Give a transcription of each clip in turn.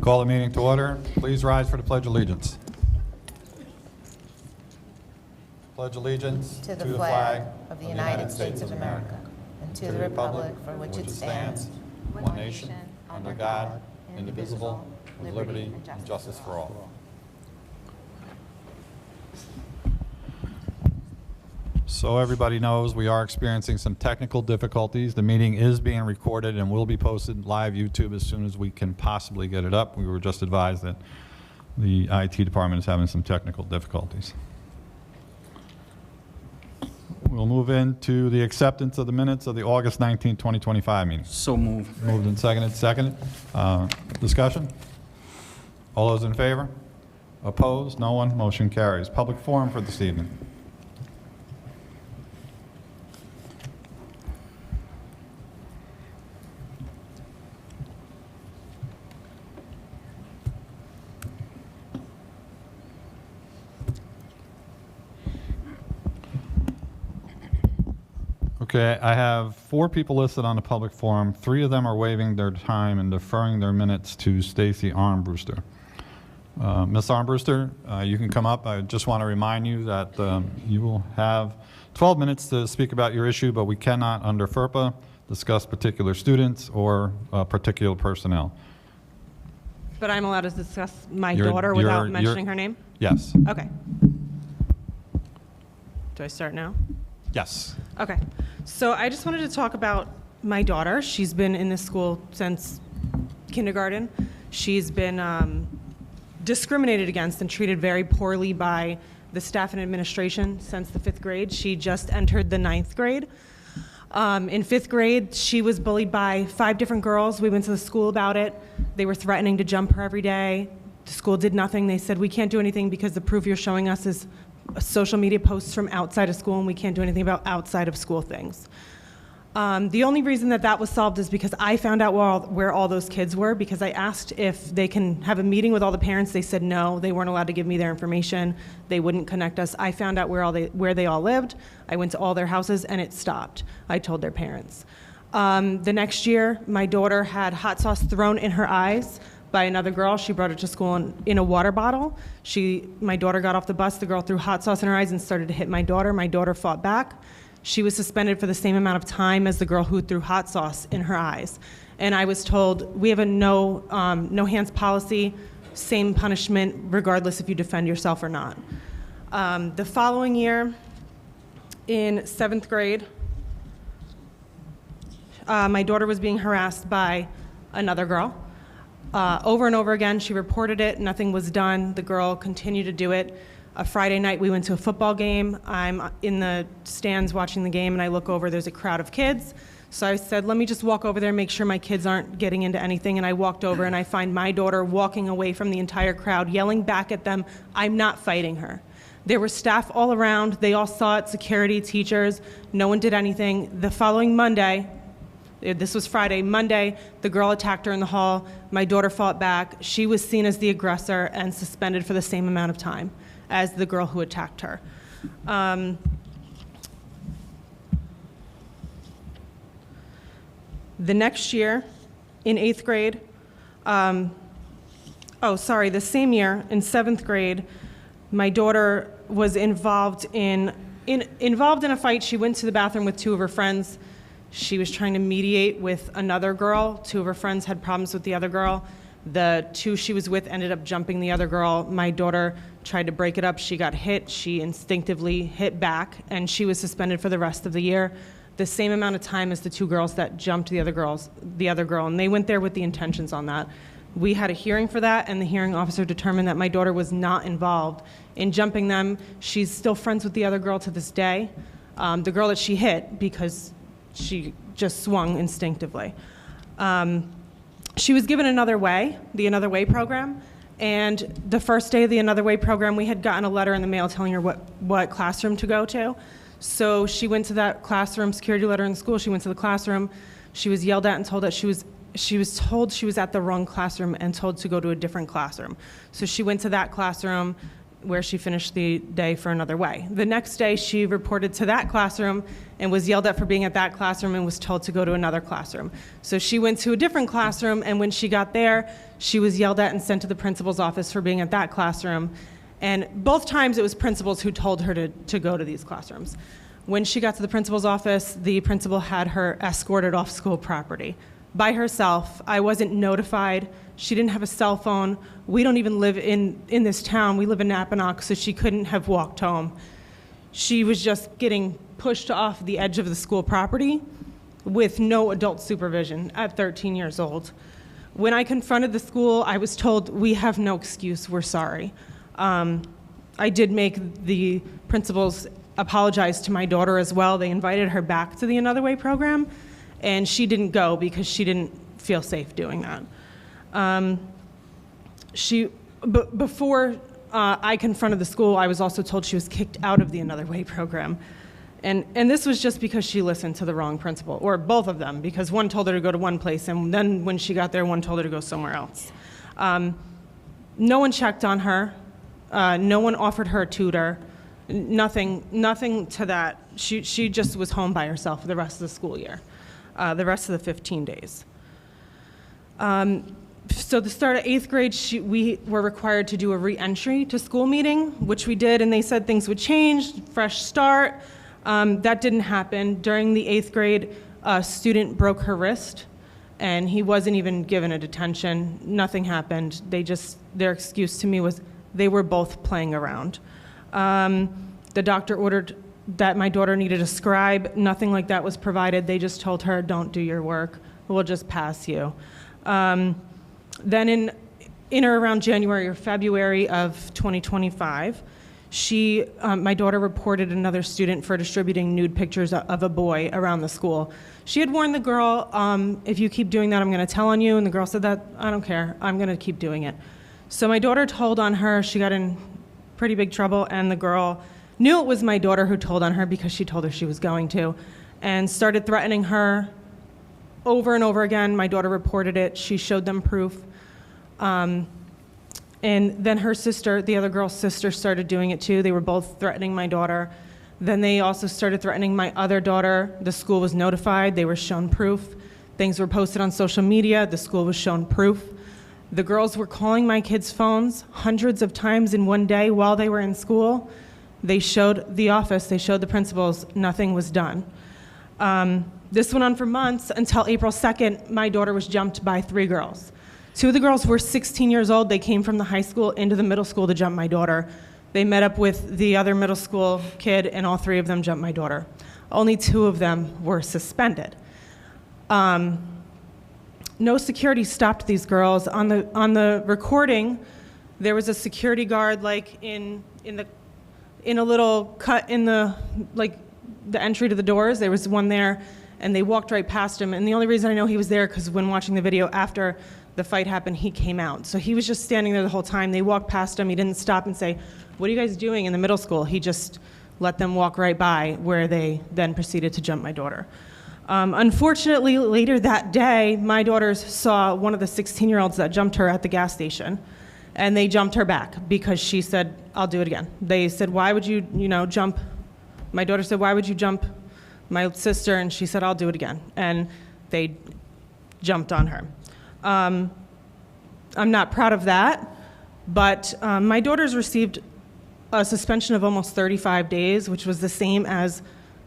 Call the meeting to order. Please rise for the Pledge of Allegiance. Pledge allegiance to the flag of the United States of America and to the republic for which it stands, one nation, under God, indivisible, with liberty and justice for all. So everybody knows we are experiencing some technical difficulties. The meeting is being recorded and will be posted live YouTube as soon as we can possibly get it up. We were just advised that the IT department is having some technical difficulties. We'll move into the acceptance of the minutes of the August 19, 2025 meeting. So moved. Moved and seconded. Seconded. Discussion? All those in favor? Opposed? No one? Motion carries. Public forum for this evening. Okay, I have 4 people listed on the public forum. 3 of them are waiving their time and deferring their minutes to Stacy Armbruster. Ms. Armbruster, you can come up. I just want to remind you that you will have 12 minutes to speak about your issue, but we cannot, under FERPA, discuss particular students or particular personnel. But I'm allowed to discuss my daughter without mentioning her name? Yes. Okay. Do I start now? Yes. Okay. So I just wanted to talk about my daughter. She's been in this school since kindergarten. She's been discriminated against and treated very poorly by the staff and administration since the 5th grade. She just entered the 9th grade. In 5th grade, she was bullied by 5 different girls. We went to the school about it. They were threatening to jump her every day. The school did nothing. They said, we can't do anything because the proof you're showing us is social media posts from outside of school, and we can't do anything about outside of school things. The only reason that was solved is because I found out where all those kids were, because I asked if they can have a meeting with all the parents. They said no, they weren't allowed to give me their information. They wouldn't connect us. I found out where they all lived. I went to all their houses, and it stopped. I told their parents. The next year, my daughter had hot sauce thrown in her eyes by another girl. She brought it to school in a water bottle. My daughter got off the bus. The girl threw hot sauce in her eyes and started to hit my daughter. My daughter fought back. She was suspended for the same amount of time as the girl who threw hot sauce in her eyes. And I was told, we have a no hands policy, same punishment regardless if you defend yourself or not. The following year, in 7th grade, my daughter was being harassed by another girl. Over and over again, she reported it. Nothing was done. The girl continued to do it. A Friday night, we went to a football game. I'm in the stands watching the game, and I look over. There's a crowd of kids. So I said, let me just walk over there and make sure my kids aren't getting into anything. And I walked over, and I find my daughter walking away from the entire crowd, yelling back at them, I'm not fighting her. There were staff all around. They all saw it, security, teachers. No one did anything. The following Monday, this was Friday. Monday, the girl attacked her in the hall. My daughter fought back. She was seen as the aggressor and suspended for the same amount of time as the girl who attacked her. The next year, in 8th grade, the same year, in 7th grade, my daughter was involved in a fight. She went to the bathroom with 2 of her friends. She was trying to mediate with another girl. 2 of her friends had problems with the other girl. The 2 she was with ended up jumping the other girl. My daughter tried to break it up. She got hit. She instinctively hit back, and she was suspended for the rest of the year, the same amount of time as the 2 girls that jumped the other girl, and they went there with the intentions on that. We had a hearing for that, and the hearing officer determined that my daughter was not involved in jumping them. She's still friends with the other girl to this day, the girl that she hit, because she just swung instinctively. She was given Another Way, the Another Way program, and the first day of the Another Way program, we had gotten a letter in the mail telling her what classroom to go to. So she went to that classroom, security letter in school. She went to the classroom. She was yelled at and told that she was told she was at the wrong classroom and told to go to a different classroom. So she went to that classroom. where she finished the day for another way. The next day, she reported to that classroom and was yelled at for being at that classroom and was told to go to another classroom. So she went to a different classroom, and when she got there, she was yelled at and sent to the principal's office for being at that classroom. And both times it was principals who told her to go to these classrooms. When she got to the principal's office, the principal had her escorted off school property by herself. I wasn't notified. She didn't have a cell phone. We don't even live in this town. We live in Napanock, so she couldn't have walked home. She was just getting pushed off the edge of the school property with no adult supervision at 13 years old. When I confronted the school, I was told, we have no excuse, we're sorry. I did make the principals apologize to my daughter as well. They invited her back to the Another Way program, and she didn't go because she didn't feel safe doing that. Before I confronted the school, I was also told she was kicked out of the Another Way program. And this was just because she listened to the wrong principal, or both of them, because one told her to go to one place, and then when she got there, one told her to go somewhere else. No one checked on her. No one offered her a tutor. Nothing to that. She just was home by herself for the rest of the school year, the rest of the 15 days. So the start of 8th grade, we were required to do a re-entry to school meeting, which we did, and they said things would change, fresh start. That didn't happen. During the 8th grade, a student broke her wrist, and he wasn't even given a detention. Nothing happened. Their excuse to me was they were both playing around. The doctor ordered that my daughter needed a scribe. Nothing like that was provided. They just told her, don't do your work. We'll just pass you. Then in or around January or February of 2025, my daughter reported another student for distributing nude pictures of a boy around the school. She had warned the girl, if you keep doing that, I'm going to tell on you. And the girl said, I don't care. I'm going to keep doing it. So my daughter told on her. She got in pretty big trouble, and the girl knew it was my daughter who told on her because she told her she was going to, and started threatening her over and over again. My daughter reported it. She showed them proof. And then her sister, the other girl's sister, started doing it too. They were both threatening my daughter. Then they also started threatening my other daughter. The school was notified. They were shown proof. Things were posted on social media. The school was shown proof. The girls were calling my kids' phones hundreds of times in one day while they were in school. They showed the office, they showed the principals, nothing was done. This went on for months until April 2nd, my daughter was jumped by 3 girls. 2 of the girls were 16 years old. They came from the high school into the middle school to jump my daughter. They met up with the other middle school kid, and all 3 of them jumped my daughter. Only 2 of them were suspended. No security stopped these girls. On the recording, there was a security guard like in a little cut in the entry to the doors. There was one there, and they walked right past him. And the only reason I know he was there because when watching the video after the fight happened, he came out. So he was just standing there the whole time. They walked past him. He didn't stop and say, "What are you guys doing in the middle school?" He just let them walk right by, where they then proceeded to jump my daughter. Unfortunately, later that day, my daughters saw one of the 16-year-olds that jumped her at the gas station, and they jumped her back because she said, "I'll do it again." They said, "Why would you, jump?" My daughter said, "Why would you jump my sister?" And she said, "I'll do it again." And they jumped on her. I'm not proud of that, but my daughters received a suspension of almost 35 days, which was the same as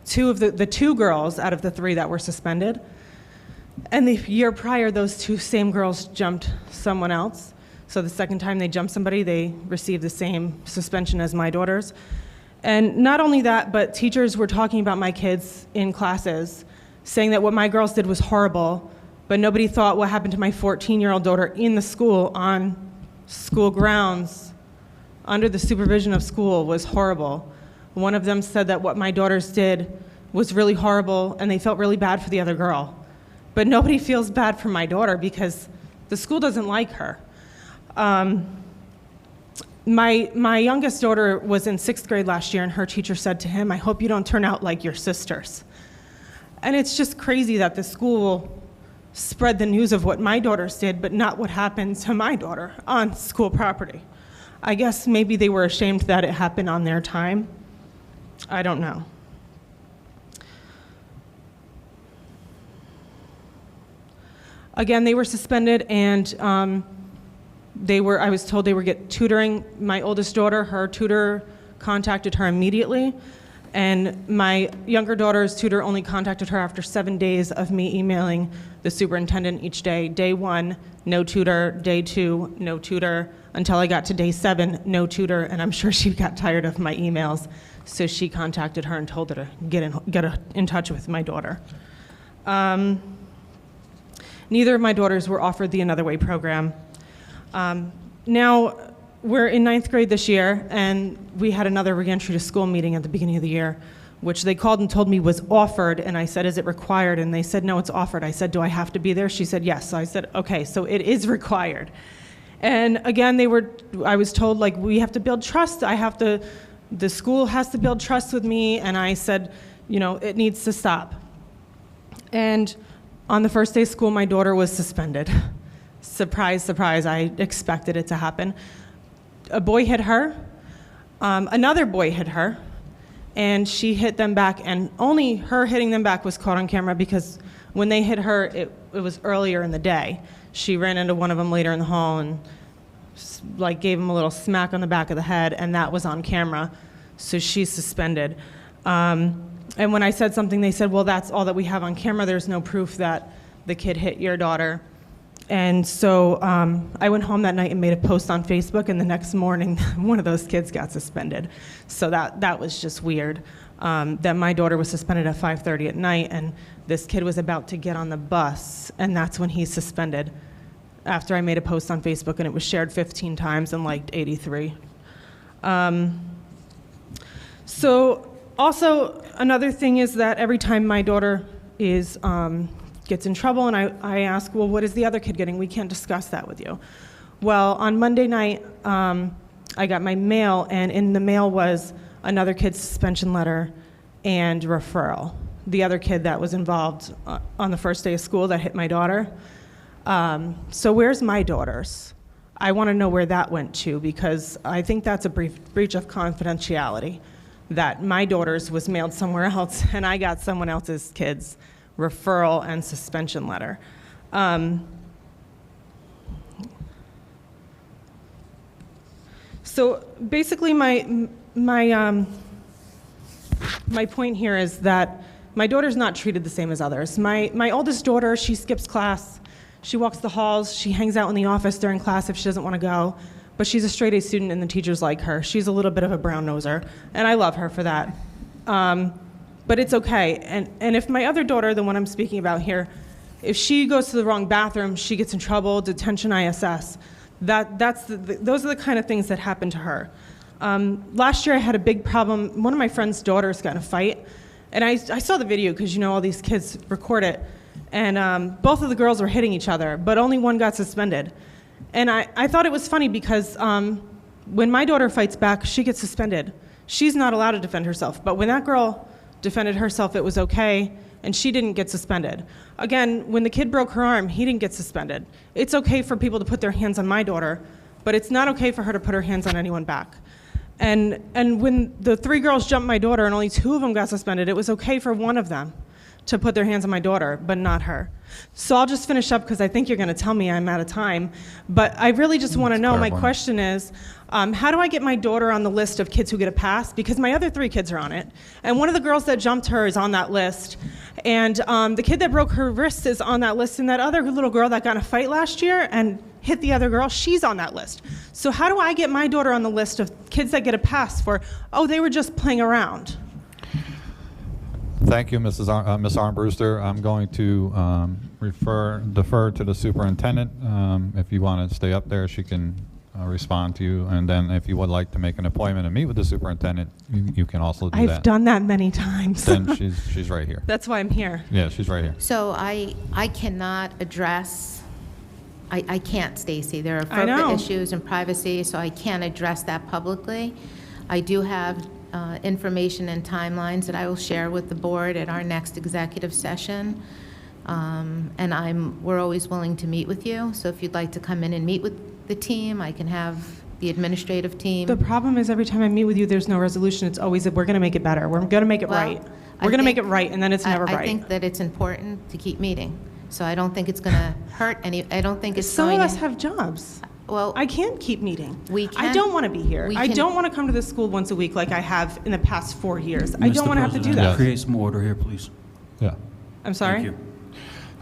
2 of the 2 girls out of the 3 that were suspended. And the year prior, those 2 same girls jumped someone else. So the second time they jumped somebody, they received the same suspension as my daughters. And not only that, but teachers were talking about my kids in classes, saying that what my girls did was horrible, but nobody thought what happened to my 14-year-old daughter in the school, on school grounds, under the supervision of school, was horrible. One of them said that what my daughters did was really horrible, and they felt really bad for the other girl. But nobody feels bad for my daughter because the school doesn't like her. My youngest daughter was in 6th grade last year, and her teacher said to him, "I hope you don't turn out like your sisters." And it's just crazy that the school spread the news of what my daughters did, but not what happened to my daughter on school property. I guess maybe they were ashamed that it happened on their time. I don't know. Again, they were suspended, and I was told they were get tutoring. My oldest daughter, her tutor contacted her immediately, and my younger daughter's tutor only contacted her after 7 days of me emailing the superintendent each day. Day 1, no tutor. Day 2, no tutor. Until I got to day 7, no tutor, and I'm sure she got tired of my emails, so she contacted her and told her to get in touch with my daughter. Neither of my daughters were offered the Another Way program. Now, we're in 9th grade this year, and we had another reentry to school meeting at the beginning of the year, which they called and told me was offered, and I said, is it required? And they said, no, it's offered. I said, do I have to be there? She said, yes. So I said, okay, so it is required. And again, I was told, like, we have to build trust. The school has to build trust with me, and I said, it needs to stop. And on the first day of school, my daughter was suspended. Surprise, surprise, I expected it to happen. A boy hit her, another boy hit her, and she hit them back, and only her hitting them back was caught on camera because when they hit her, it was earlier in the day. She ran into one of them later in the hall and gave him a little smack on the back of the head, and that was on camera, so she's suspended. And when I said something, they said, well, that's all that we have on camera. There's no proof that the kid hit your daughter. And so I went home that night and made a post on Facebook, and the next morning, one of those kids got suspended. So that was just weird, that my daughter was suspended at 5:30 at night, and this kid was about to get on the bus, and that's when he's suspended, after I made a post on Facebook, and it was shared 15 times and liked 83. So also, another thing is that every time my daughter gets in trouble, and I ask, well, what is the other kid getting? We can't discuss that with you. Well, on Monday night, I got my mail, and in the mail was another kid's suspension letter and referral. The other kid that was involved on the first day of school that hit my daughter. So where's my daughter's? I want to know where that went to, because I think that's a breach of confidentiality, that my daughter's was mailed somewhere else, and I got someone else's kid's referral and suspension letter. So basically, my point here is that my daughter's not treated the same as others. My oldest daughter, she skips class, she walks the halls, she hangs out in the office during class if she doesn't want to go, but she's a straight A student and the teachers like her. She's a little bit of a brown noser, and I love her for that. But it's okay. And if my other daughter, the one I'm speaking about here, if she goes to the wrong bathroom, she gets in trouble, detention ISS. Those are the kind of things that happen to her. Last year I had a big problem. One of my friend's daughters got in a fight, and I saw the video because all these kids record it, and both of the girls were hitting each other, but only one got suspended. And I thought it was funny because when my daughter fights back, she gets suspended. She's not allowed to defend herself, but when that girl defended herself, it was okay, and she didn't get suspended. Again, when the kid broke her arm, he didn't get suspended. It's okay for people to put their hands on my daughter, but it's not okay for her to put her hands on anyone back. And when the 3 girls jumped my daughter and only 2 of them got suspended, it was okay for one of them to put their hands on my daughter, but not her. So I'll just finish up because I think you're going to tell me I'm out of time. But I really just want to know, my question is, how do I get my daughter on the list of kids who get a pass? Because my other 3 kids are on it. And one of the girls that jumped her is on that list. And the kid that broke her wrist is on that list. And that other little girl that got in a fight last year and hit the other girl, she's on that list. So how do I get my daughter on the list of kids that get a pass for, oh, they were just playing around? Thank you, Ms. Armbruster. I'm going to defer to the superintendent. If you want to stay up there, she can respond to you. And then if you would like to make an appointment and meet with the superintendent, you can also do that. I've done that many times. Then she's right here. That's why I'm here. Yeah, she's right here. So I cannot address, I can't, Stacy. There are I know. FERPA issues and privacy, so I can't address that publicly. I do have information and timelines that I will share with the board at our next executive session. And we're always willing to meet with you. So if you'd like to come in and meet with the team, I can have the administrative team. The problem is every time I meet with you, there's no resolution. It's always, we're going to make it better. We're going to make it Well, right. I We're going to make think- it right, and then it's never I right. think that it's important to keep meeting. So I don't think it's going to hurt any, I don't think it's Some going of to. us have jobs. Well, I can't keep meeting. We I can- don't want to be here. we I can- don't want to come to this school once a week like I have in the past 4 years. I Mr. don't want to have to do President, that. Create some order here, please. Yeah. I'm sorry? Thank you.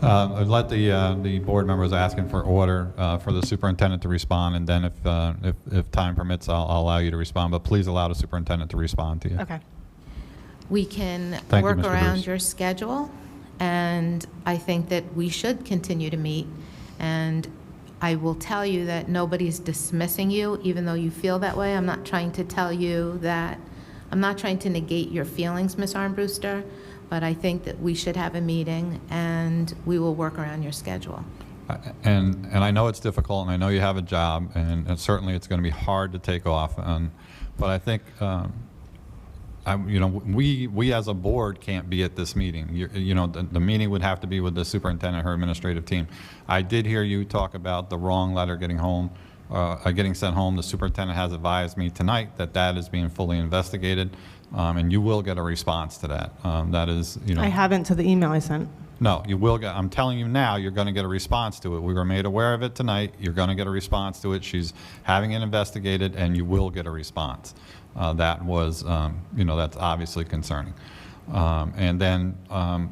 I'd let the board members asking for order for the superintendent to respond, and then if time permits, I'll allow you to respond. But please allow the superintendent to respond to you. Okay. we can Thank you, work Mr. around Bruce. your schedule, and I think that we should continue to meet. And I will tell you that nobody's dismissing you, even though you feel that way. I'm not trying to tell you that, I'm not trying to negate your feelings, Ms. Armbruster, but I think that we should have a meeting, and we will work around your schedule. And I know it's difficult, and I know you have a job, and certainly it's going to be hard to take off. But I think, we as a board can't be at this meeting. The meeting would have to be with the superintendent, her administrative team. I did hear you talk about the wrong letter getting sent home. The superintendent has advised me tonight that that is being fully investigated, and you will get a response to that. That is, I haven't to the email I sent. No, you will get, I'm telling you now, you're going to get a response to it. We were made aware of it tonight. You're going to get a response to it. She's having it investigated, and you will get a response. That was, that's obviously concerning. And then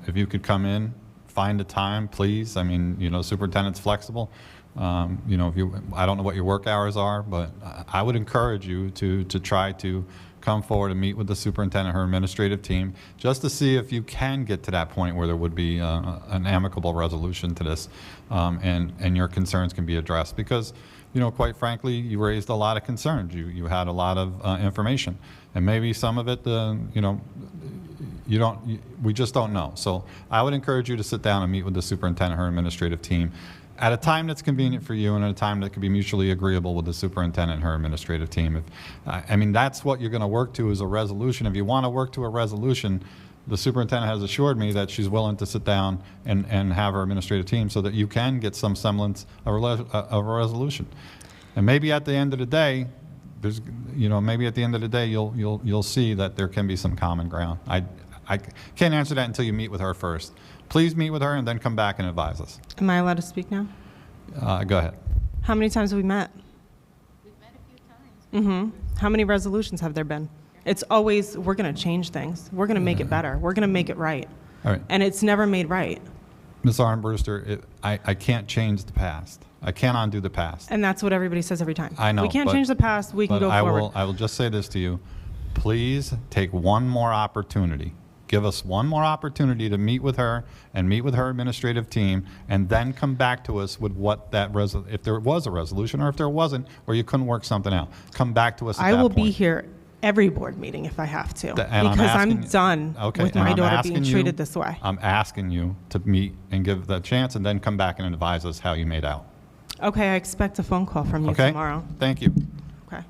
if you could come in, find a time, please. I mean, superintendent's flexible. I don't know what your work hours are, but I would encourage you to try to come forward and meet with the superintendent, her administrative team, just to see if you can get to that point where there would be an amicable resolution to this, and your concerns can be addressed. Because, quite frankly, you raised a lot of concerns. You had a lot of information, and maybe some of it, we just don't know. So I would encourage you to sit down and meet with the superintendent, her administrative team, at a time that's convenient for you and at a time that can be mutually agreeable with the superintendent and her administrative team. That's what you're going to work to, is a resolution. If you want to work to a resolution, the superintendent has assured me that she's willing to sit down and have her administrative team so that you can get some semblance of a resolution. And maybe at the end of the day, you'll see that there can be some common ground. I can't answer that until you meet with her first. Please meet with her and then come back and advise us. Am I allowed to speak now? Go ahead. How many times have we met? We've met a few times. How many resolutions have there been? It's always, we're going to change things. We're going to make it better. We're going to make it right. All right. And it's never made right. Ms. Armbruster, I can't change the past. I can't undo the past. And that's what everybody says every time. I know. We can't but- change the past. We can but go forward. I will just say this to you. Please take one more opportunity. Give us one more opportunity to meet with her and meet with her administrative team, and then come back to us with what that if there was a resolution, or if there wasn't, or you couldn't work something out. Come back to us at I that will point. be here every board meeting if I have to, And because I'm asking- done okay, with and my I'm daughter asking being you- treated this way. I'm asking you to meet and give that chance, and then come back and advise us how you made out. Okay, I expect a phone call from you Okay? tomorrow. Thank you. Okay.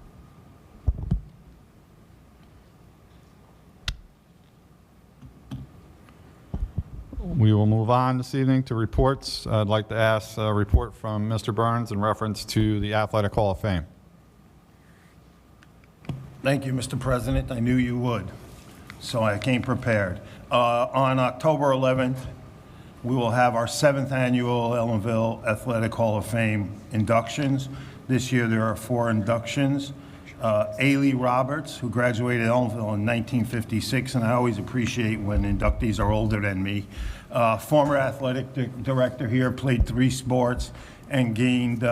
We will move on this evening to reports. I'd like to ask a report from Mr. Burns in reference to the Athletic Hall of Fame. Thank you, Mr. President. I knew you would, so I came prepared. On October 11th, we will have our 7th annual Ellenville Athletic Hall of Fame inductions. This year, there are 4 inductions. Ailey Roberts, who graduated Ellenville in 1956, and I always appreciate when inductees are older than me. Former athletic director here, played 3 sports, and gained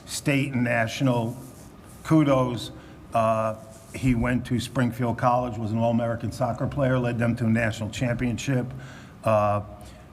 state and national kudos. He went to Springfield College, was an All-American soccer player, led them to a national championship.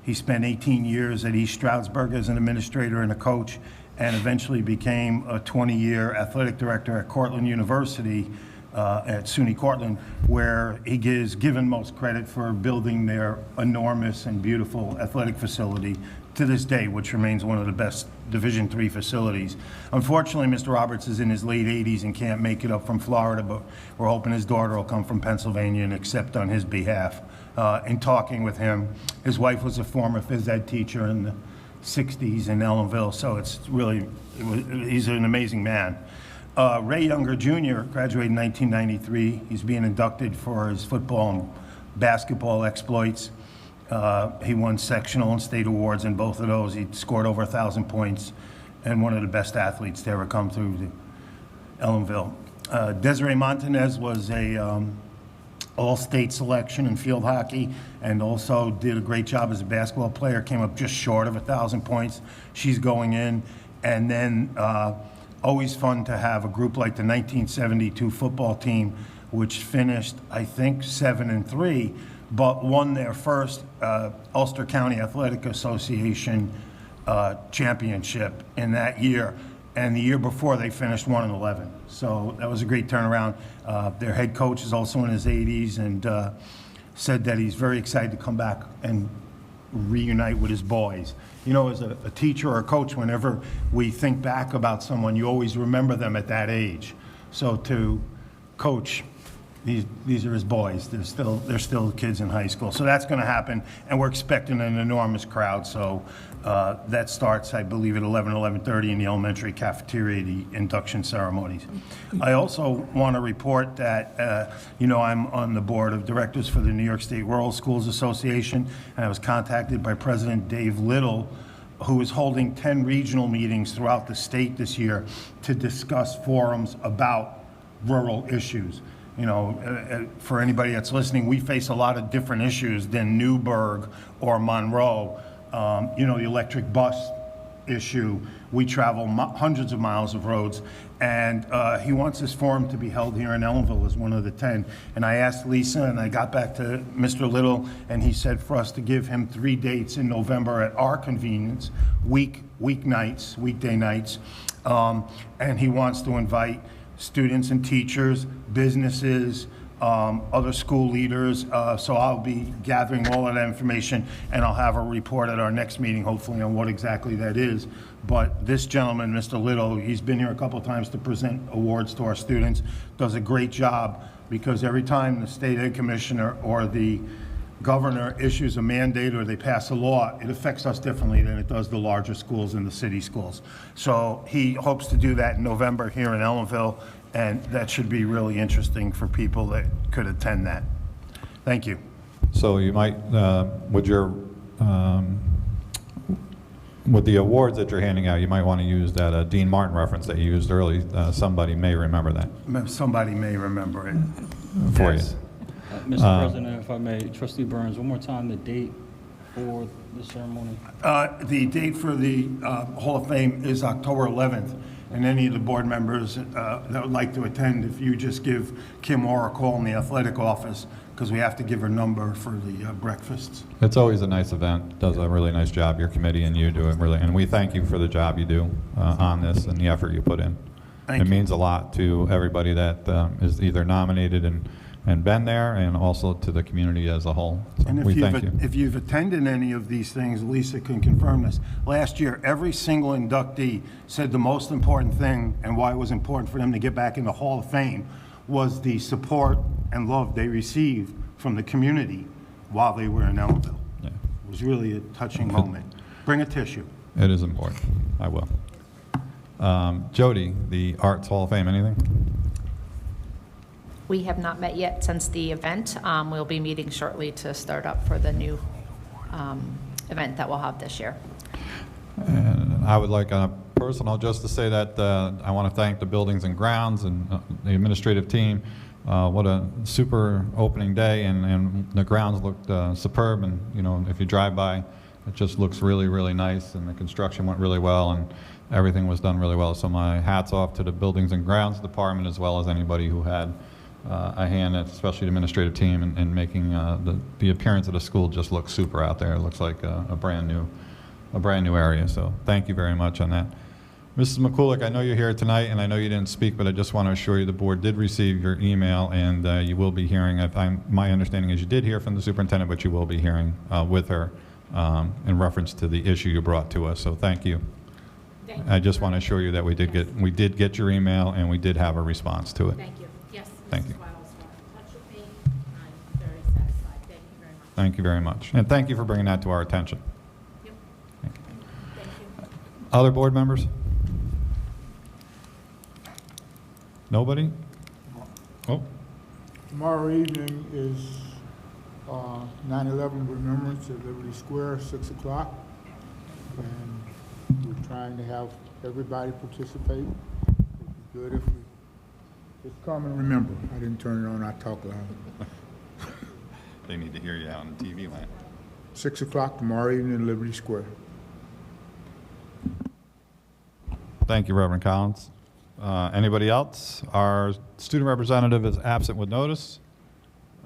He spent 18 years at East Stroudsburg as an administrator and a coach, and eventually became a 20-year athletic director at Cortland University, at SUNY Cortland, where he is given most credit for building their enormous and beautiful athletic facility to this day, which remains one of the best Division III facilities. Unfortunately, Mr. Roberts is in his late 80s and can't make it up from Florida, but we're hoping his daughter will come from Pennsylvania and accept on his behalf. In talking with him, his wife was a former phys ed teacher in the 60s in Ellenville, so it's really, he's an amazing man. Ray Younger Jr. graduated in 1993. He's being inducted for his football and basketball exploits. He won sectional and state awards in both of those. He scored over 1,000 points and one of the best athletes to ever come through Ellenville. Desiree Montanez was a all-state selection in field hockey and also did a great job as a basketball player, came up just short of 1,000 points. She's going in. And then always fun to have a group like the 1972 football team, which finished, I think, 7-3, but won their first Ulster County Athletic Association championship in that year. And the year before, they finished 1-11. So that was a great turnaround. Their head coach is also in his 80s and said that he's very excited to come back and reunite with his boys. You know, as a teacher or a coach, whenever we think back about someone, you always remember them at that age. So to coach, these are his boys. They're still kids in high school. So that's going to happen, and we're expecting an enormous crowd. So that starts, I believe, at 11:30 in the elementary cafeteria, the induction ceremonies. I also want to report that, you know, I'm on the board of directors for the New York State Rural Schools Association, and I was contacted by President Dave Little, who is holding 10 regional meetings throughout the state this year to discuss forums about rural issues. You know, for anybody that's listening, we face a lot of different issues than Newburgh or Monroe. You know, the electric bus issue. We travel hundreds of miles of roads, and he wants this forum to be held here in Ellenville as one of the 10. And I asked Lisa, and I got back to Mr. Little, and he said for us to give him 3 dates in November at our convenience, weekday nights, and he wants to invite students and teachers, businesses, other school leaders. So I'll be gathering all of that information, and I'll have a report at our next meeting, hopefully, on what exactly that is. But this gentleman, Mr. Little, he's been here a couple times to present awards to our students, does a great job, because every time the state ed commissioner or the governor issues a mandate or they pass a law, it affects us differently than it does the larger schools and the city schools. So he hopes to do that in November here in Ellenville, and that should be really interesting for people that could attend that. Thank you. So you might, with the awards that you're handing out, you might want to use that Dean Martin reference that you used early. Somebody may remember that. Somebody may remember it. For Yes. Mr. President, if I may, Trustee Burns, one more time, the date for the ceremony? The date for the Hall of Fame is October 11th, and any of the board members that would like to attend, if you just give Kim Orr a call in the athletic office, because we have to give her number for the breakfasts. It's always a nice event. Does a really nice job. Your committee and you do it really, and we thank you for the job you do on this and the effort you put in. Thank It you. means a lot to everybody that is either nominated and been there, and also to the community as a whole. So And we thank you. if you've attended any of these things, Lisa can confirm this. Last year, every single inductee said the most important thing and why it was important for them to get back in the Hall of Fame was the support and love they received from the community while they were in Ellenville. Yeah. It was really a touching moment. Bring a tissue. It is important. I will. Jody, the Arts Hall of Fame, anything? We have not met yet since the event. We'll be meeting shortly to start up for the new event that we'll have this year. And I would like on a personal just to say that I want to thank the Buildings and Grounds and the administrative team. What a super opening day, and the grounds looked superb, and you know, if you drive by, it just looks really, really nice, and the construction went really well, and everything was done really well. So my hat's off to the Buildings and Grounds Department, as well as anybody who had a hand, especially the administrative team, in making the appearance of the school just look super out there. It looks like a brand new area. So thank you very much on that. Mrs. McCulloch, I know you're here tonight, and I know you didn't speak, but I just want to assure you the board did receive your email, and you will be hearing. My understanding is you did hear from the superintendent, but you will be hearing with her in reference to the issue you brought to us. So thank you. I just want to assure you that we did get your email, and we did have a response to it. Thank you. Yes, Thank Mrs. you. Wiles was in touch with me. I'm very satisfied. Thank you very much. Thank you very much. And thank you for bringing that to our attention. Yep. Thank you. Thank you. Other board members? Nobody? Oh, Tomorrow evening is 9/11 Remembrance at Liberty Square, 6 o'clock. And we're trying to have everybody participate. It'd be good if we just come and remember. I didn't turn it on, I talk loud. they need to hear you out on the TV land. 6 o'clock tomorrow evening in Liberty Square. Thank you, Reverend Collins. Anybody else? Our student representative is absent with notice.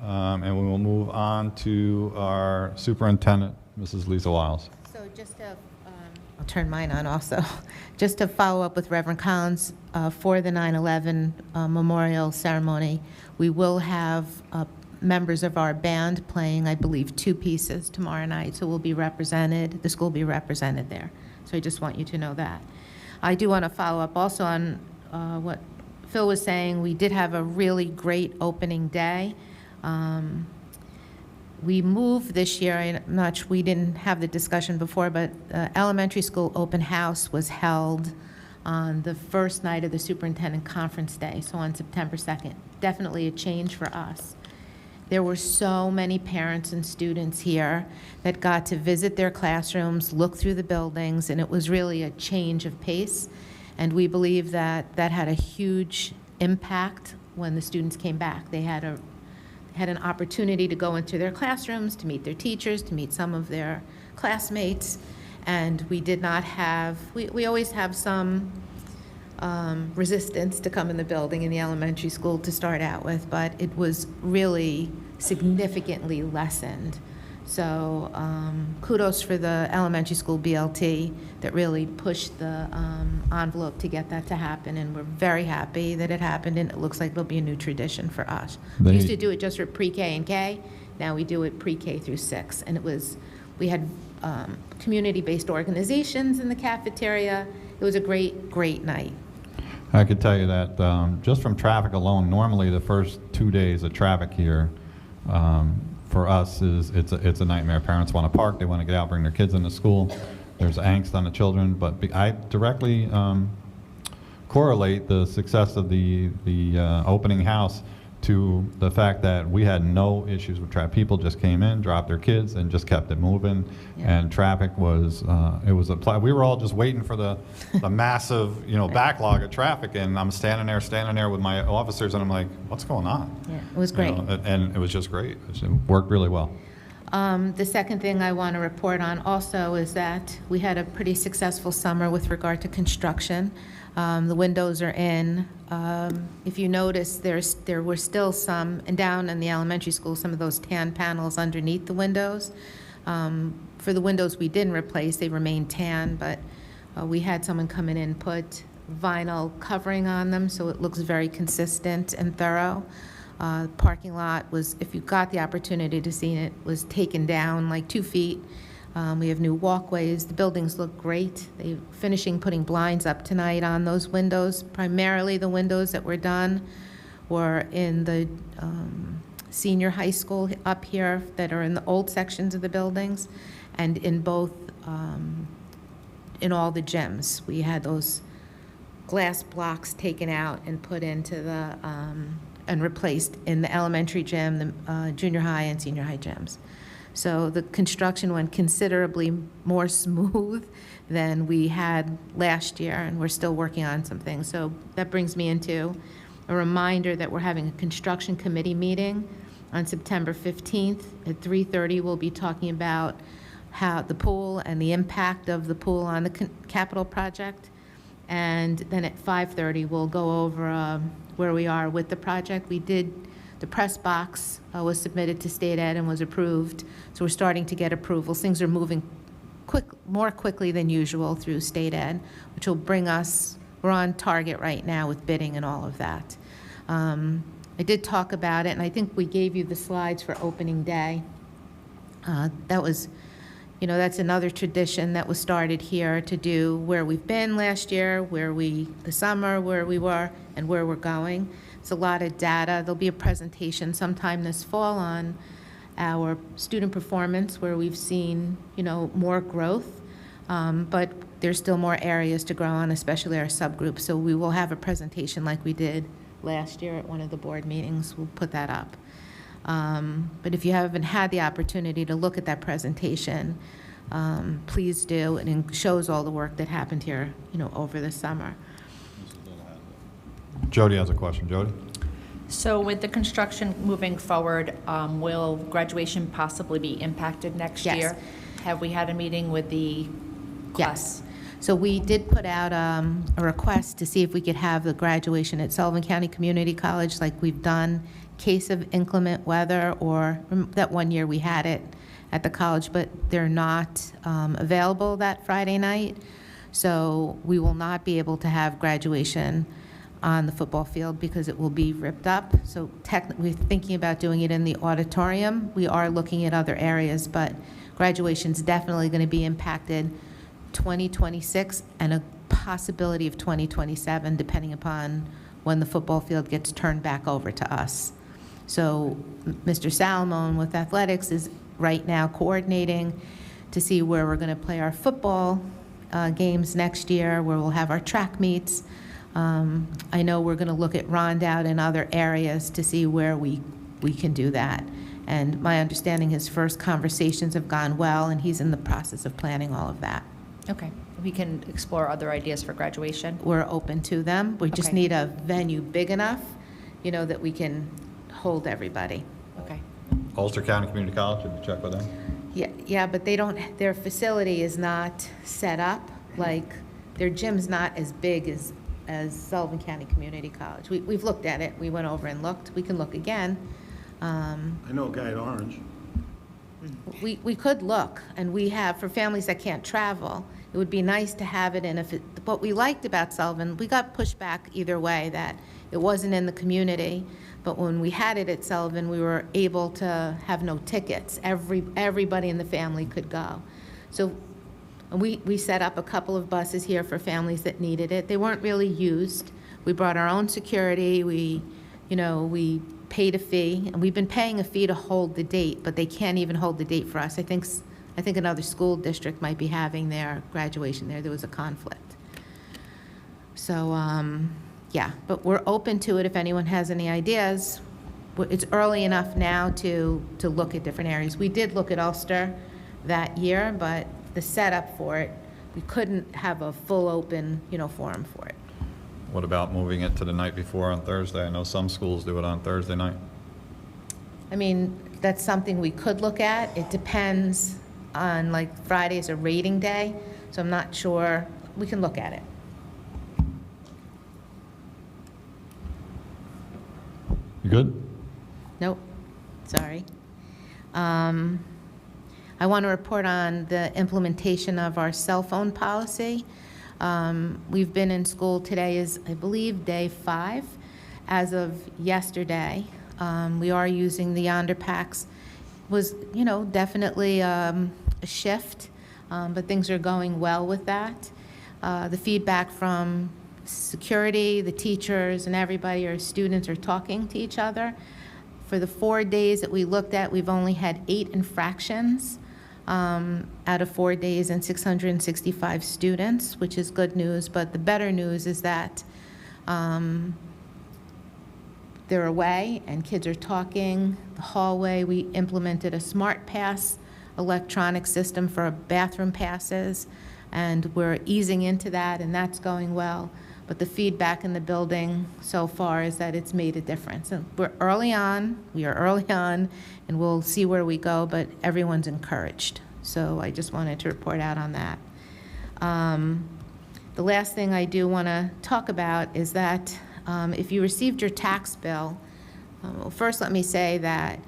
And we will move on to our superintendent, Mrs. Lisa Wiles. So just to, I'll turn mine on also, just to follow up with Reverend Collins, for the 9/11 memorial ceremony, we will have members of our band playing, I believe, 2 pieces tomorrow night, so we'll be represented, the school will be represented there. So I just want you to know that. I do want to follow up also on what Phil was saying. We did have a really great opening day. We moved this year, I'm not sure, we didn't have the discussion before, but elementary school open house was held on the first night of the superintendent conference day, so on September 2nd. Definitely a change for us. There were so many parents and students here that got to visit their classrooms, look through the buildings, and it was really a change of pace. And we believe that that had a huge impact when the students came back. They had an opportunity to go into their classrooms, to meet their teachers, to meet some of their classmates. And we did not have, we always have some resistance to come in the building in the elementary school to start out with, but it was really significantly lessened. So kudos for the elementary school BLT that really pushed the envelope to get that to happen, and we're very happy that it happened, and it looks like it'll be a new tradition for us. We used to do it just for pre-K and K. Now we do it pre-K through 6, and we had community-based organizations in the cafeteria. It was a great, great night. I could tell you that just from traffic alone, normally the first 2 days of traffic here for us it's a nightmare. Parents want to park, they want to get out, bring their kids into school. There's angst on the children, but I directly correlate the success of the opening house to the fact that we had no issues with traffic. People just came in, dropped their kids, and just kept it moving. Yeah. And traffic was, we were all just waiting for the massive, backlog of traffic. And I'm standing there with my officers, and I'm like, what's going on? Yeah, it was great. And it was just great. It worked really well. The second thing I want to report on also is that we had a pretty successful summer with regard to construction. The windows are in. If you notice, there were still some, and down in the elementary school, some of those tan panels underneath the windows. For the windows we didn't replace, they remained tan, but we had someone come in and put vinyl covering on them, so it looks very consistent and thorough. Parking lot was, if you got the opportunity to see it, was taken down like 2 feet. We have new walkways. The buildings look great. They're finishing putting blinds up tonight on those windows. Primarily the windows that were done were in the senior high school up here that are in the old sections of the buildings, and in both, in all the gyms. We had those glass blocks taken out and put into the, and replaced in the elementary gym, the junior high and senior high gyms. So the construction went considerably more smooth than we had last year, and we're still working on some things. So that brings me into a reminder that we're having a construction committee meeting on September 15th at 3:30. We'll be talking about how the pool and the impact of the pool on the capital project. And then at 5:30, we'll go over where we are with the project. The press box was submitted to State Ed and was approved, so we're starting to get approvals. Things are moving more quickly than usual through State Ed, which will bring us, we're on target right now with bidding and all of that. I did talk about it, and I think we gave you the slides for opening day. That was, that's another tradition that was started here to do where we've been last year, the summer, where we were, and where we're going. It's a lot of data. There'll be a presentation sometime this fall on our student performance, where we've seen, more growth, but there's still more areas to grow on, especially our subgroups. So we will have a presentation like we did last year at one of the board meetings. We'll put that up. But if you haven't had the opportunity to look at that presentation, please do. And it shows all the work that happened here, over the summer. Jody has a question. Jody? So with the construction moving forward, will graduation possibly be impacted next Yes. year? Have we had a meeting with the class? Yes. So we did put out a request to see if we could have the graduation at Sullivan County Community College like we've done, case of inclement weather, or that one year we had it at the college, but they're not available that Friday night. So we will not be able to have graduation on the football field because it will be ripped up. So technically, we're thinking about doing it in the auditorium. We are looking at other areas, but graduation's definitely going to be impacted 2026 and a possibility of 2027, depending upon when the football field gets turned back over to us. So Mr. Salamone with athletics is right now coordinating to see where we're going to play our football games next year, where we'll have our track meets. I know we're going to look at Rondout and other areas to see where we can do that. And my understanding, his first conversations have gone well, and he's in the process of planning all of that. Okay. We can explore other ideas for graduation. We're open to them. We just Okay. need a venue big enough, that we can hold everybody. Okay. Ulster County Community College, did you check with them? Yeah, but their facility is not set up, like, their gym's not as big as Sullivan County Community College. We've looked at it. We went over and looked. We can look again. I know a guy at Orange. We could look, and we have, for families that can't travel, it would be nice to have it, and what we liked about Sullivan, we got pushback either way, that it wasn't in the community, but when we had it at Sullivan, we were able to have no tickets. Everybody in the family could go. So we set up a couple of buses here for families that needed it. They weren't really used. We brought our own security. We paid a fee, and we've been paying a fee to hold the date, but they can't even hold the date for us. I think another school district might be having their graduation there. There was a conflict. So, yeah, but we're open to it if anyone has any ideas. It's early enough now to look at different areas. We did look at Ulster that year, but the setup for it, we couldn't have a full open, forum for it. What about moving it to the night before on Thursday? I know some schools do it on Thursday night. I mean, that's something we could look at. It depends on, like, Friday's a rating day, so I'm not sure. We can look at it. You good? Nope, sorry. I want to report on the implementation of our cell phone policy. We've been in school, today is, I believe, day 5. As of yesterday, we are using the Yonder Packs. Was, definitely a shift, but things are going well with that. The feedback from security, the teachers, and everybody, our students are talking to each other. For the 4 days that we looked at, we've only had 8 infractions out of 4 days and 665 students, which is good news. But the better news is that they're away and kids are talking. The hallway, we implemented a smart pass electronic system for bathroom passes, and we're easing into that, and that's going well. But the feedback in the building so far is that it's made a difference. And we are early on, and we'll see where we go, but everyone's encouraged. So I just wanted to report out on that. The last thing I do want to talk about is that if you received your tax bill, well, first let me say that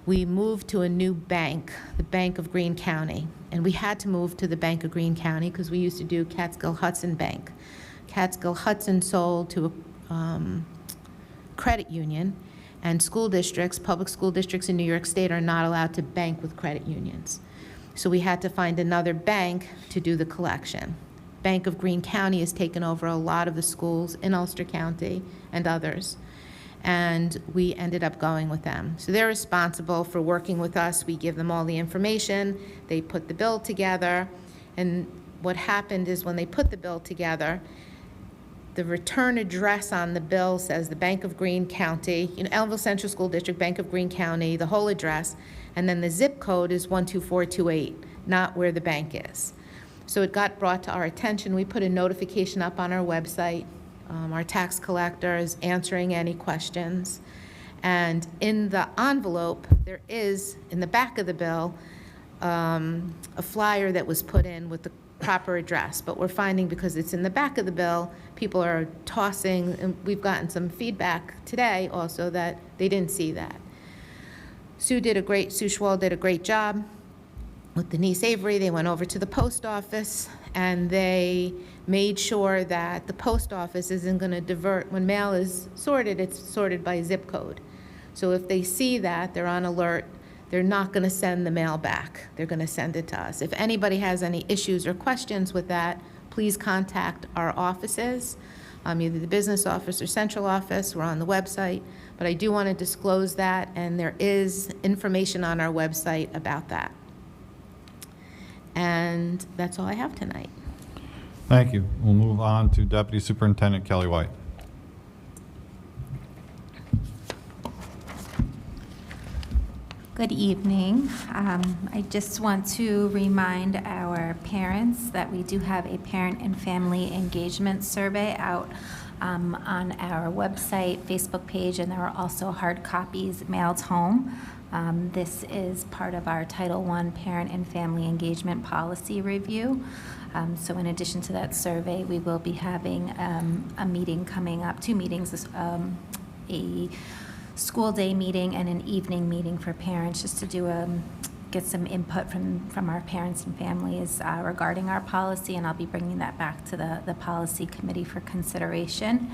we moved to a new bank, the Bank of Greene County. And we had to move to the Bank of Greene County because we used to do Catskill Hudson Bank. Catskill Hudson sold to a credit union, and school districts, public school districts in New York State, are not allowed to bank with credit unions. So we had to find another bank to do the collection. Bank of Greene County has taken over a lot of the schools in Ulster County and others, and we ended up going with them. So they're responsible for working with us. We give them all the information. They put the bill together, and what happened is when they put the bill together, The return address on the bill says the Bank of Greene County, Ellenville Central School District, Bank of Greene County, the whole address, and then the zip code is 12428, not where the bank is. So it got brought to our attention. We put a notification up on our website. Our tax collector is answering any questions. And in the envelope, there is, in the back of the bill, a flyer that was put in with the proper address. But we're finding, because it's in the back of the bill, people are tossing, and we've gotten some feedback today also that they didn't see that. Sue Schwall did a great job with Denise Avery. They went over to the post office, and they made sure that the post office isn't going to divert. When mail is sorted, it's sorted by zip code. So if they see that, they're on alert. They're not going to send the mail back. They're going to send it to us. If anybody has any issues or questions with that, please contact our offices, either the business office or central office. We're on the website. But I do want to disclose that, and there is information on our website about that. And that's all I have tonight. Thank you. We'll move on to Deputy Superintendent Kelly White. Good evening. I just want to remind our parents that we do have a parent and family engagement survey out on our website, Facebook page, and there are also hard copies mailed home. This is part of our Title I Parent and Family Engagement Policy Review. So in addition to that survey, we will be having a meeting coming up, 2 meetings, a school day meeting and an evening meeting for parents, just to do get some input from our parents and families regarding our policy, and I'll be bringing that back to the policy committee for consideration.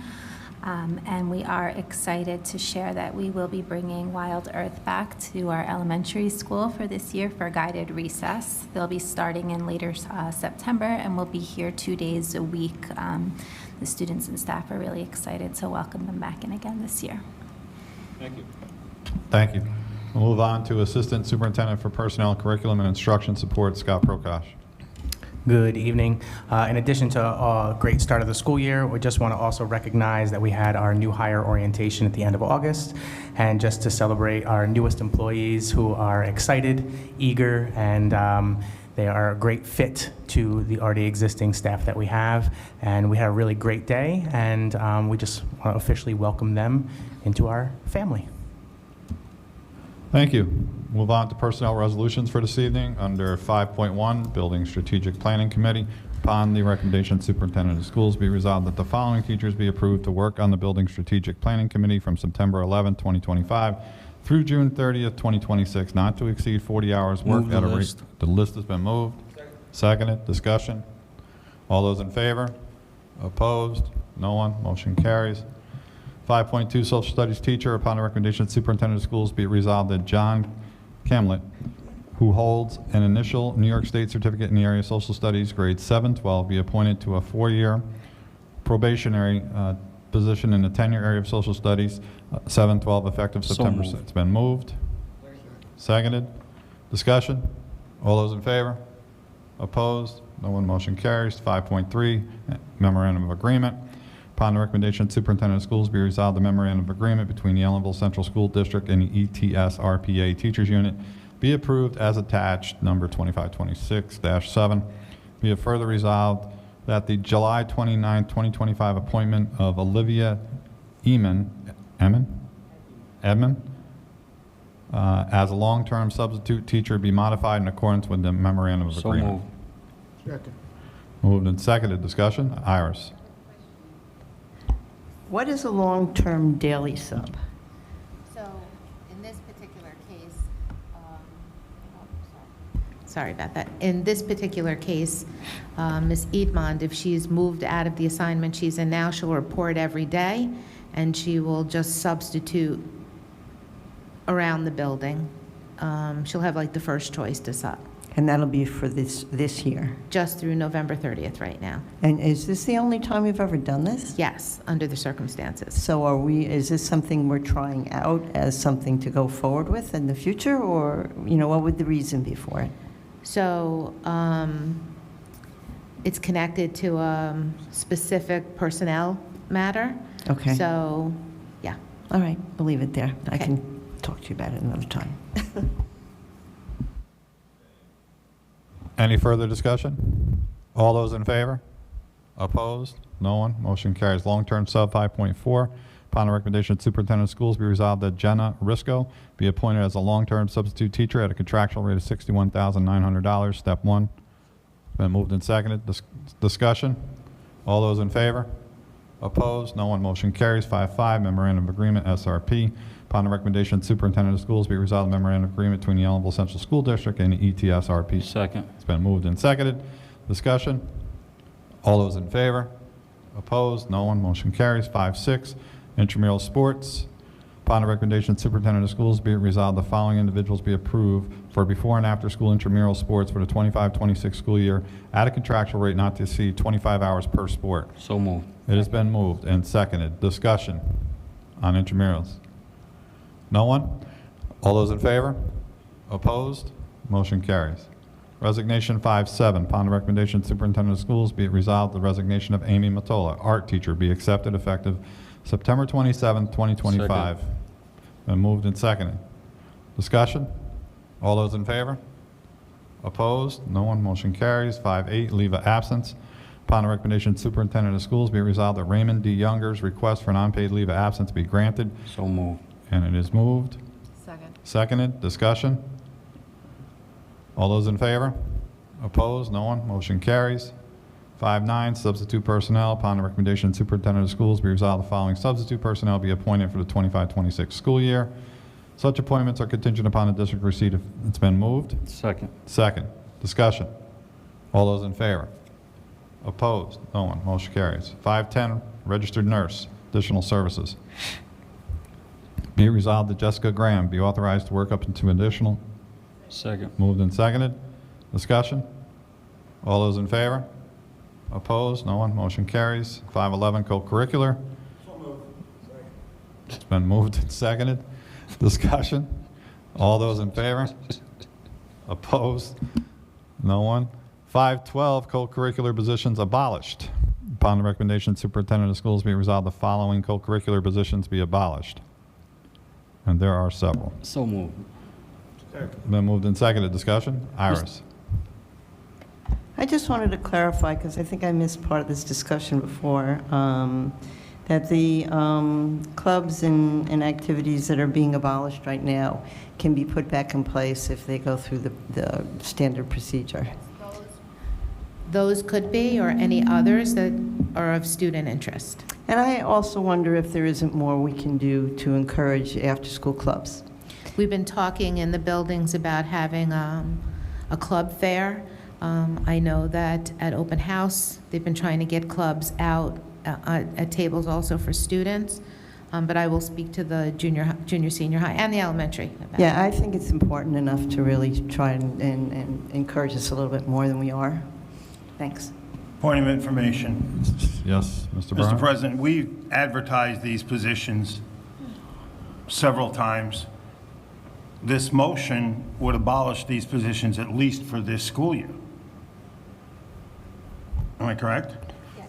And we are excited to share that we will be bringing Wild Earth back to our elementary school for this year for guided recess. They'll be starting in later September, and we'll be here 2 days a week. The students and staff are really excited to welcome them back in again this year. Thank you. Thank you. We'll move on to Assistant Superintendent for Personnel, Curriculum, and Instruction Support, Scott Prokosh. Good evening. In addition to a great start of the school year, we just want to also recognize that we had our new hire orientation at the end of August, and just to celebrate our newest employees who are excited, eager, and they are a great fit to the already existing staff that we have. And we had a really great day, and we just want to officially welcome them into our family. Thank you. Move on to personnel resolutions for this evening. Under 5.1, Building Strategic Planning Committee, upon the recommendation of Superintendent of Schools, be resolved that the following teachers be approved to work on the Building Strategic Planning Committee from September 11, 2025 through June 30th, 2026, not to exceed 40 hours work Move the at a rate. list. The list has been moved. Seconded. Discussion. All those in favor? Opposed? No one. Motion carries. 5.2, Social Studies teacher, upon the recommendation of Superintendent of Schools, be it resolved that John Camlet, who holds an initial New York State certificate in the area of Social Studies, grade 712, be appointed to a 4-year probationary position in the tenure area of Social Studies, 712, effective So September moved. 6th. It's been moved. Seconded. Discussion. All those in favor? Opposed? No one. Motion carries. 5.3, memorandum of agreement. Upon the recommendation of Superintendent of Schools, be resolved the memorandum of agreement between the Ellenville Central School District and the ETS RPA Teachers Unit be approved as attached, number 2526-7. Be it further resolved that the July 29, 2025 appointment of Olivia Edmond as a long-term substitute teacher be modified in accordance with the memorandum of So agreement. moved. Second. Moved and seconded. Discussion. Iris. What is a long-term daily sub? So, in this particular case, sorry about that. In this particular case, Ms. Edmond, if she's moved out of the assignment she's in now, she'll report every day, and she will just substitute around the building. She'll have like the first choice to sub, And that'll be for this year. just through November 30th right now. And is this the only time you've ever done this? Yes, under the circumstances. So is this something we're trying out as something to go forward with in the future, or, what would the reason be for it? So it's connected to a specific personnel matter. Okay. So, yeah. All right, we'll leave it there. I Okay. can talk to you about it another time. Any further discussion? All those in favor? Opposed? No one. Motion carries. Long-term sub 5.4, upon the recommendation of Superintendent of Schools, be resolved that Jenna Risco be appointed as a long-term substitute teacher at a contractual rate of $61,900, step 1. Been moved and seconded. Discussion? All those in favor? Opposed? No one. Motion carries. 5.5, memorandum of agreement, SRP. Upon the recommendation of Superintendent of Schools, be resolved the memorandum of agreement between the Ellenville Central School District and the ETSRP. Second. It's been moved and seconded. Discussion? All those in favor? Opposed? No one. Motion carries. 5.6, intramural sports. Upon the recommendation of Superintendent of Schools, be it resolved the following individuals be approved for before and after school intramural sports for the 25-26 school year at a contractual rate not to exceed 25 hours per sport. So moved. It has been moved and seconded. Discussion on intramurals. No one? All those in favor? Opposed? Motion carries. Resignation 5.7, upon the recommendation of Superintendent of Schools, be it resolved the resignation of Amy Matola, art teacher, be accepted effective September 27, 2025. Been moved and seconded. Discussion? All those in favor? Opposed? No one. Motion carries. 5.8, leave of absence. Upon the recommendation of Superintendent of Schools, be it resolved that Raymond D. Younger's request for an unpaid leave of absence be granted. So moved. And it is moved. Second. Seconded. Discussion? All those in favor? Opposed? No one. Motion carries. 5.9, substitute personnel. Upon the recommendation of Superintendent of Schools, be resolved the following substitute personnel be appointed for the 25-26 school year. Such appointments are contingent upon the district receipt if it's been moved. Second. Second. Discussion. All those in favor? Opposed? No one. Motion carries. 5.10, registered nurse, additional services. Be it resolved that Jessica Graham be authorized to work up into additional. Second. Moved and seconded. Discussion. All those in favor? Opposed? No one. Motion carries. 5.11, co-curricular. It's been moved and seconded. Discussion. All those in favor? Opposed? No one. 5.12, co-curricular positions abolished. Upon the recommendation of Superintendent of Schools, be it resolved the following co-curricular positions be abolished. And there are several. So moved. Been moved and seconded. Discussion? Iris. I just wanted to clarify, because I think I missed part of this discussion before, that the clubs and activities that are being abolished right now can be put back in place if they go through the standard procedure. Those could be, or any others that are of student interest. And I also wonder if there isn't more we can do to encourage after-school clubs. We've been talking in the buildings about having a club fair. I know that at Open House, they've been trying to get clubs out at tables also for students. But I will speak to the junior, senior high, and the elementary about Yeah, I think it's important enough to really try and encourage us a little bit more than we are. Thanks. Point of information. Yes, Mr. Brown? Mr. President, we advertised these positions several times. This motion would abolish these positions at least for this school year. Am I correct? Yeah,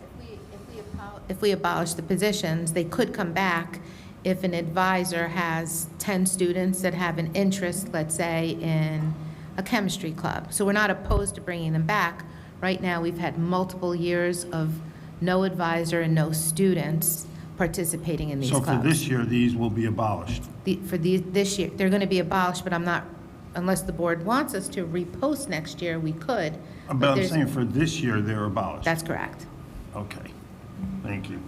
if we abolish the positions, they could come back if an advisor has 10 students that have an interest, let's say, in a chemistry club. So we're not opposed to bringing them back. Right now, we've had multiple years of no advisor and no students participating in these So clubs. for this year, these will be abolished. This year, they're going to be abolished, but I'm not, unless the board wants us to repost next year, we could. But I'm there's- saying for this year, they're abolished. That's correct. Okay. Thank you.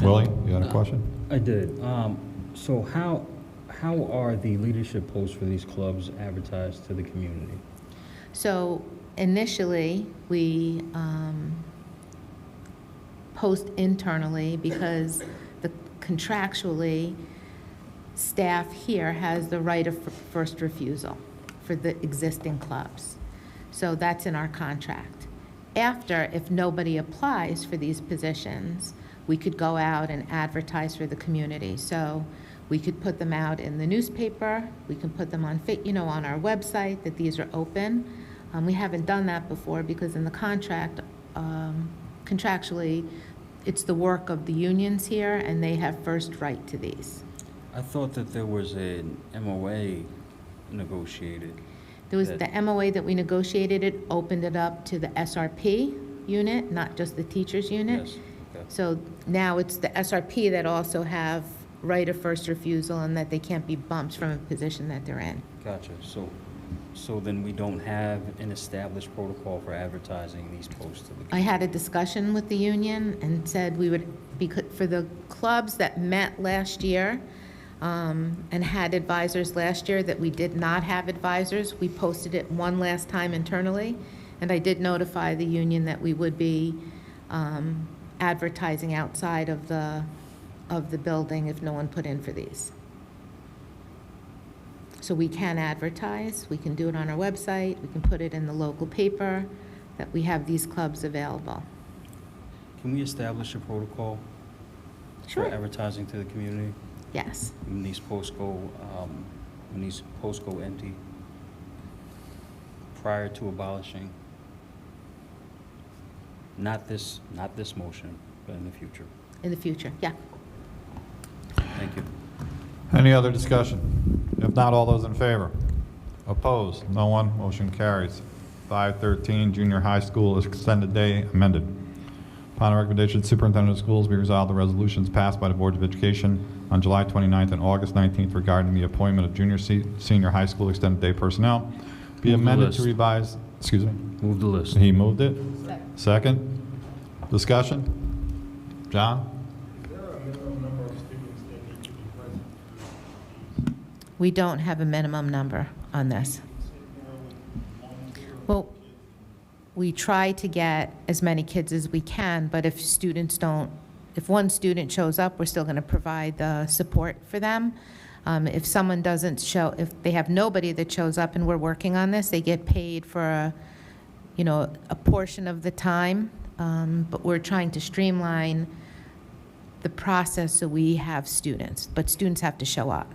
Willie, you had a question? I did. So how are the leadership posts for these clubs advertised to the community? So initially, we post internally because contractually, staff here has the right of first refusal for the existing clubs. So that's in our contract. After, if nobody applies for these positions, we could go out and advertise for the community. So we could put them out in the newspaper, we can put them on, on our website that these are open. We haven't done that before because in the contract, contractually, it's the work of the unions here, and they have first right to these. I thought that there was an MOA negotiated. There was the MOA that we negotiated, it opened it up to the SRP unit, not just the teachers unit. Yes, okay. So now it's the SRP that also have right of first refusal and that they can't be bumped from a position that they're in. Gotcha. So then we don't have an established protocol for advertising these posts to the. I had a discussion with the union and said we would, for the clubs that met last year and had advisors last year that we did not have advisors, we posted it one last time internally, and I did notify the union that we would be advertising outside of the building if no one put in for these. So we can advertise, we can do it on our website, we can put it in the local paper, that we have these clubs available. Can we establish a protocol Sure. for advertising to the community Yes. when these posts go empty prior to abolishing? Not this motion, but in the future. In the future, yeah. Thank you. Any other discussion? If not, all those in favor? Opposed? No one? Motion carries. 513, junior high school extended day amended. Upon the recommendation of the superintendent of schools, be resolved the resolutions passed by the Board of Education on July 29th and August 19th regarding the appointment of junior senior high school extended day personnel be Move the amended list. to revise, excuse me? Move the list. He moved it? Second? Discussion? John? We don't have a minimum number on this. Well, we try to get as many kids as we can, but if if one student shows up, we're still going to provide the support for them. If someone doesn't show, if they have nobody that shows up and we're working on this, they get paid for a portion of the time, but we're trying to streamline the process so we have students, but students have to show up.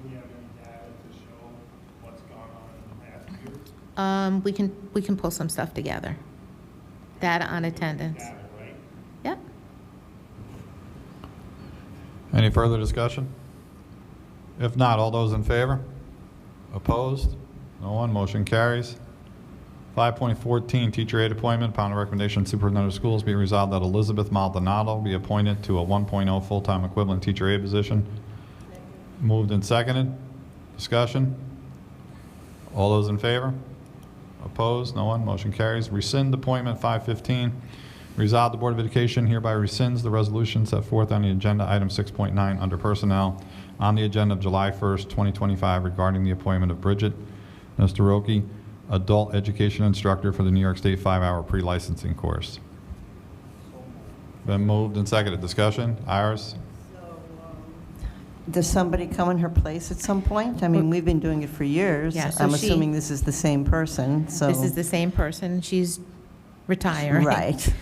Do we have any data to show what's gone on in the past year? We can pull some stuff together. Data on attendance. Data, right? Yep. Any further discussion? If not, all those in favor? Opposed? No one. Motion carries. 5.14, teacher aide appointment. Upon the recommendation of superintendent of schools, be it resolved that Elizabeth Maldonado be appointed to a 1.0 full-time equivalent teacher aide position. Moved and seconded. Discussion? All those in favor? Opposed? No one. Motion carries. Rescind appointment. 5.15, resolve the Board of Education hereby rescinds the resolution set forth on the agenda item 6.9 under personnel on the agenda of July 1st, 2025 regarding the appointment of Bridget Nestaroki, adult education instructor for the New York State 5-hour pre-licensing course. Been moved and seconded. Discussion? Iris? Does somebody come in her place at some point? I mean, we've been doing it for years. Yeah, so I'm she- assuming this is the same person, so. This is the same person. She's retiring. Right.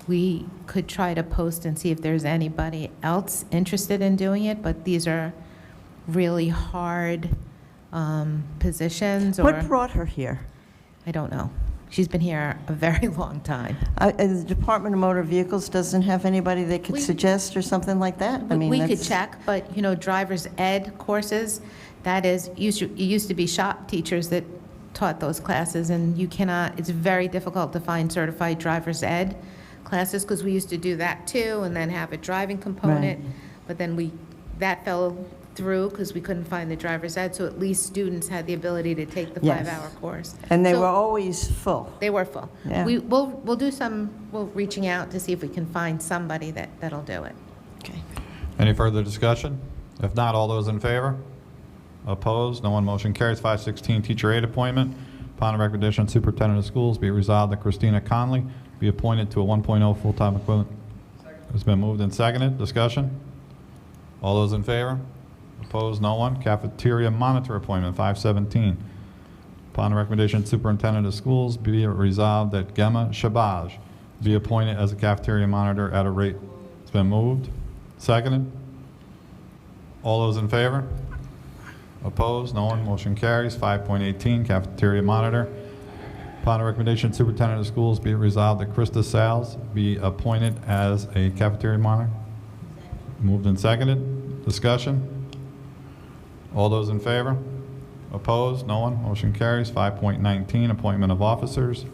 We could try to post and see if there's anybody else interested in doing it, but these are really hard positions. What brought her here? I don't know. She's been here a very long time. The Department of Motor Vehicles doesn't have anybody they could We- suggest or something like that? I mean, We could that's- check, but, driver's ed courses, that is, it used to be shop teachers that taught those classes, and you cannot, it's very difficult to find certified driver's ed classes, because we used to do that too, and then have a driving component, but then that fell through because we couldn't find the driver's ed, so at least students had the ability to take the Yes. 5-hour course. And they So- were always full. They were full. Yeah. We'll do some, we're reaching out to see if we can find somebody that'll do it. Okay. Any further discussion? If not, all those in favor? Opposed? No one. Motion carries. 516, teacher aide appointment. Upon the recommendation of superintendent of schools, be it resolved that Christina Conley be appointed to a 1.0 full-time equivalent. It's been moved and seconded. Discussion? All those in favor? Opposed? No one. Cafeteria monitor appointment. 517. Upon the recommendation of superintendent of schools, be it resolved that Gemma Shabazz be appointed as a cafeteria monitor at a rate. It's been moved. Seconded. All those in favor? Opposed? No one. Motion carries. 5.18, cafeteria monitor. Upon the recommendation of Superintendent of Schools, be it resolved that Krista Sales be appointed as a cafeteria monitor. Moved and seconded. Discussion? All those in favor? Opposed? No one? Motion carries. 5.19, appointment of officers.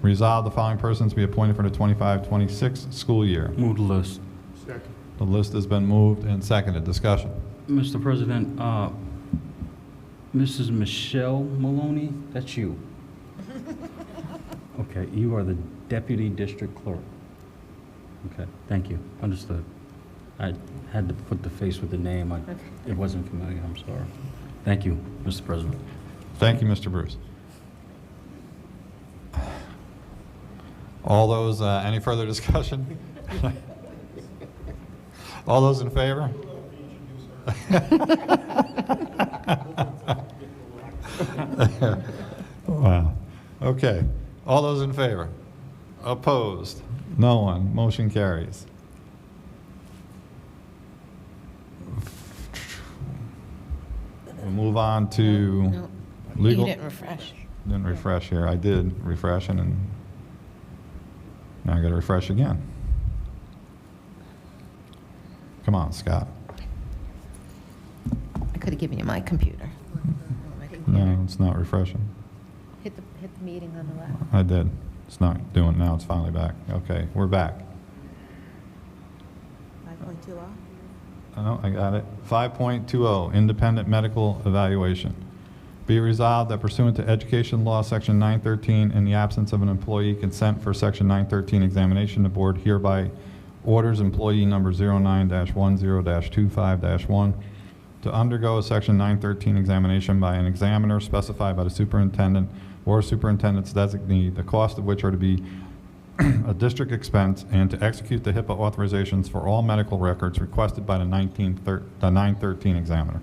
Resolved, the following persons be appointed for the 25-26 school year. Move the list. Second. The list has been moved and seconded. Discussion? Mr. President, Mrs. Michelle Maloney, that's you. Okay, you are the Deputy District Clerk. Okay, thank you, understood. I had to put the face with the name, it wasn't familiar, I'm sorry. Thank you, Mr. President. Thank you, Mr. Bruce. All those, any further discussion? All those in favor? Wow. Okay. All those in favor? Opposed? No one. Motion carries. We'll move on to No, legal. You didn't refresh. Didn't refresh here. I did refresh and then now I got to refresh again. Come on, Scott. I could have given you my computer. No, it's not refreshing. Hit the meeting on the left. I did. It's not doing it now. It's finally back. Okay, we're back. 5.20? Oh, I got it. 5.20, independent medical evaluation. Be resolved that pursuant to Education Law, Section 913, in the absence of an employee consent for Section 913 examination, the board hereby orders employee number 09-10-25-1 to undergo a Section 913 examination by an examiner specified by the superintendent or superintendent's designee, the cost of which are to be a district expense, and to execute the HIPAA authorizations for all medical records requested by the 913 examiner.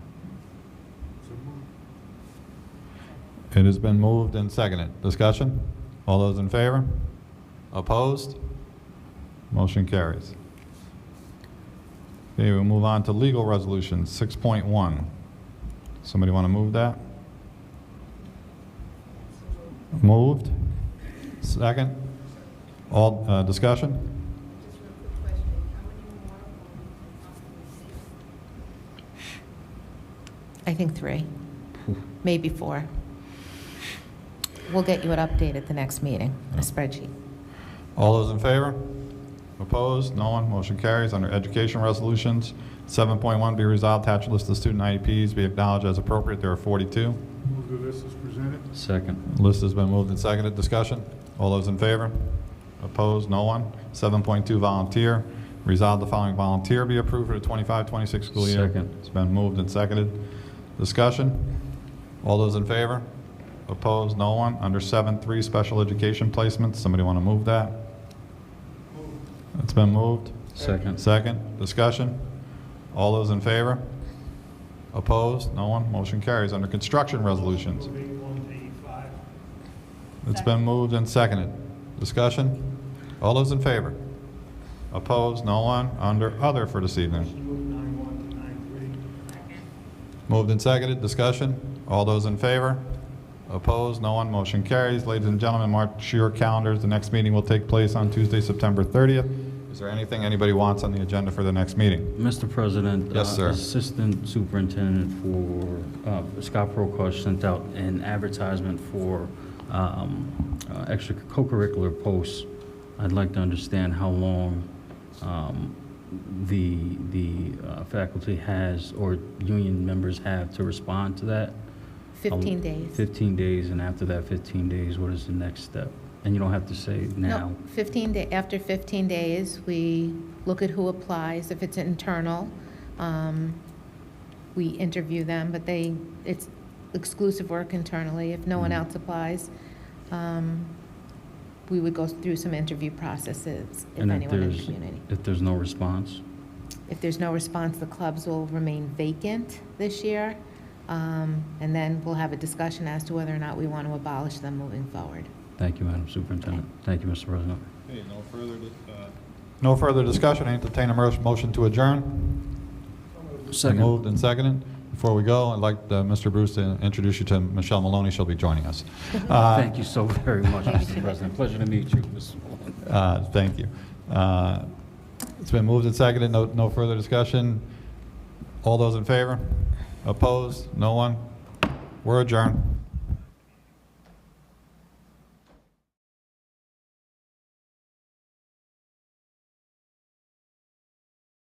It has been moved and seconded. Discussion? All those in favor? Opposed? Motion carries. Okay, we'll move on to legal resolutions, 6.1. Somebody want to move that? Moved. Second. All discussion? I think 3, maybe 4. We'll get you an update at the next meeting, a spreadsheet. All those in favor? Opposed? No one. Motion carries. Under education resolutions, 7.1, be resolved, attached list of student IEPs be acknowledged as appropriate. There are 42. Move the list as presented. Second. List has been moved and seconded. Discussion? All those in favor? Opposed? No one. 7.2, volunteer. Resolved, the following volunteer be approved for the 25-26 school year. Second. It's been moved and seconded. Discussion? All those in favor? Opposed? No one. Under 7.3, special education placements. Somebody want to move that? It's been moved. Second. Second. Discussion? All those in favor? Opposed? No one. Motion carries. Under construction resolutions. It's been moved and seconded. Discussion? All those in favor? Opposed? No one. Under other for this evening. Moved and seconded. Discussion? All those in favor? Opposed? No one. Motion carries. Ladies and gentlemen, mark your calendars. The next meeting will take place on Tuesday, September 30th. Is there anything anybody wants on the agenda for the next meeting? Mr. President. Yes, sir. Assistant Superintendent for Scott Prokosh sent out an advertisement for extra co-curricular posts. I'd like to understand how long the faculty has or union members have to respond to that. 15 days. 15 days, and after that 15 days, what is the next step? And you don't have to say now. No, 15 day, after 15 days, we look at who applies. If it's internal, we interview them, but it's exclusive work internally. If no one else applies, we would go through some interview processes if And anyone in the community. if there's no response? If there's no response, the clubs will remain vacant this year, and then we'll have a discussion as to whether or not we want to abolish them moving forward. Thank you, Madam Superintendent. Thank you, Mr. President. Okay, no further discussion. I entertain a motion to adjourn. Second. Moved and seconded. Before we go, I'd like Mr. Bruce to introduce you to Michelle Maloney. She'll be joining us. Thank you so very much, Mr. President. Pleasure to meet you, Ms. Maloney. Thank you. It's been moved and seconded. No further discussion. All those in favor? Opposed? No one? We're adjourned.